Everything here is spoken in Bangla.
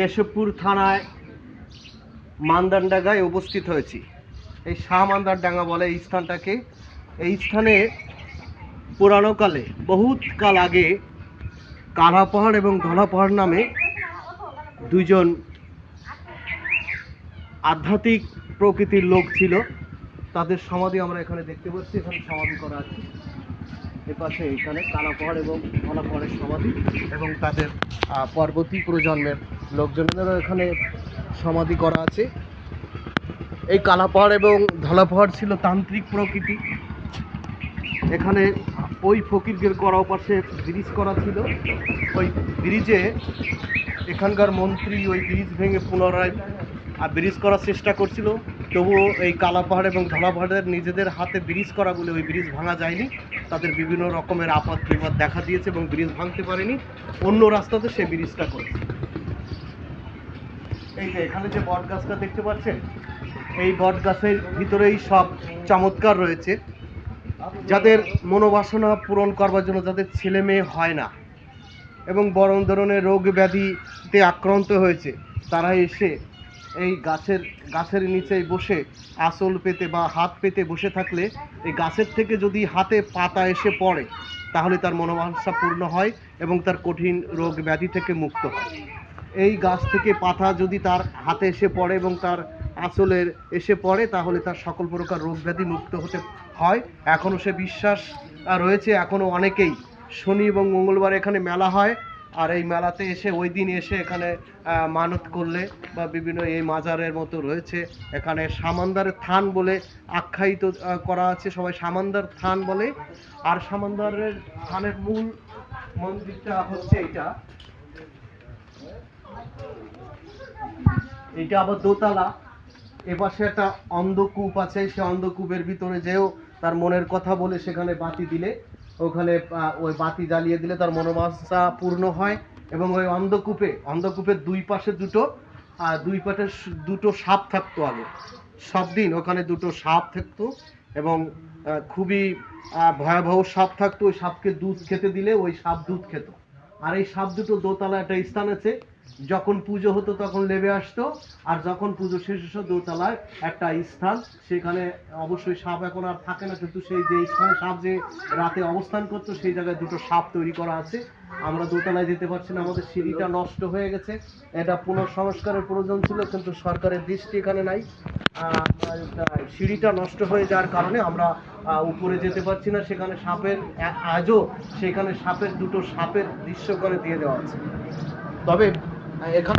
কেশবপুর থানায় মান্দারডাঙ্গায় উপস্থিত হয়েছি। এই শাহ মান্দারডাঙ্গা বলে এই স্থানটাকে। এই স্থানে পুরানোকালে বহুত কাল আগে কালা পাহাড় এবং ধলা পাহাড় নামে দুইজন আধ্যাত্মিক প্রকৃতির লোক ছিল। তাদের সমাধি আমরা এখানে দেখতে পাচ্ছি। এখানে সমাধি করা আছে এপাশে, এখানে কালা পাহাড় এবং ধলা পাহাড়ের সমাধি, এবং তাদের পরবর্তী প্রজন্মের লোকজনেরও এখানে সমাধি করা আছে। এই কালা পাহাড় এবং ধলা পাহাড় ছিল তান্ত্রিক প্রকৃতি। এখানে ওই ফকিরদের করা পাশে ব্রিজ করা ছিল। ওই ব্রিজে এখানকার মন্ত্রী ওই ব্রিজ ভেঙে পুনরায় ব্রিজ করার চেষ্টা করছিল, তবুও এই কালা পাহাড় এবং ধলা পাহাড়ের নিজেদের হাতে ব্রিজ করা বলে ওই ব্রিজ ভাঙা যায়নি। তাদের বিভিন্ন রকমের আপদ বিপদ দেখা দিয়েছে এবং ব্রিজ ভাঙতে পারেনি। অন্য রাস্তাতে সে ব্রিজটা করেছে। এই যে এখানে যে বট গাছটা দেখতে পাচ্ছেন, এই বট গাছের ভিতরেই সব চমৎকার রয়েছে। যাদের মনোবাসনা পূরণ করবার জন্য, যাদের ছেলে মেয়ে হয় না এবং বড় ধরনের রোগ ব্যাধিতে আক্রান্ত হয়েছে, তারা এসে এই গাছের নিচে বসে আঁচল পেতে বা হাত পেতে বসে থাকলে এই গাছের থেকে যদি হাতে পাতা এসে পড়ে, তাহলে তার মনোবাসনা পূর্ণ হয় এবং তার কঠিন রোগ ব্যাধি থেকে মুক্ত হয়। এই গাছ থেকে পাতা যদি তার হাতে এসে পড়ে এবং তার আঁচলের এসে পড়ে, তাহলে তার সকল প্রকার রোগ ব্যাধি মুক্ত হতে হয়। এখনও সে বিশ্বাস রয়েছে। এখনও অনেকেই শনি এবং মঙ্গলবার এখানে মেলা হয়, আর এই মেলাতে এসে ওই দিন এসে এখানে মানত করলে বা বিভিন্ন এই মাজারের মতো রয়েছে, এখানে সামান্দারের থান বলে আখ্যায়িত করা আছে। সবাই সামান্দার থান বলে। আর সামান্দারের থানের মূল মন্দিরটা হচ্ছে এইটা আবার দোতলা। এপাশে একটা অন্ধকূপ আছে। সে অন্ধকূপের ভিতরে যেও তার মনের কথা বলে সেখানে বাতি দিলে, ওখানে ওই বাতি জ্বালিয়ে দিলে তার মনোবাসনা পূর্ণ হয়। এবং ওই অন্ধকূপের দুই পাশে দুটো সাপ থাকতো আগে। সব দিন ওখানে দুটো সাপ থাকতো এবং খুবই ভয়াবহ সাপ থাকতো। ওই সাপকে দুধ খেতে দিলে ওই সাপ দুধ খেত। আর এই সাপ দুটো দোতলা একটা স্থান আছে। যখন পুজো হতো তখন নেমে আসতো, আর যখন পুজো শেষ হতো দোতলায় একটা স্থান, সেখানে অবশ্যই সাপ এখন আর থাকে না, কিন্তু সেই যে স্থানে সাপ যে রাতে অবস্থান করতো সেই জায়গায় দুটো সাপ তৈরি করা আছে। আমরা দোতলায় যেতে পারছি না, আমাদের সিঁড়িটা নষ্ট হয়ে গেছে। এটা পুনঃসংস্কারের প্রয়োজন ছিল, কিন্তু সরকারের দৃষ্টি এখানে নাই। সিঁড়িটা নষ্ট হয়ে যাওয়ার কারণে আমরা উপরে যেতে পারছি না। সেখানে আজও সেখানে দুটো সাপের দৃশ্য করে দিয়ে দেওয়া আছে। তবে এখানে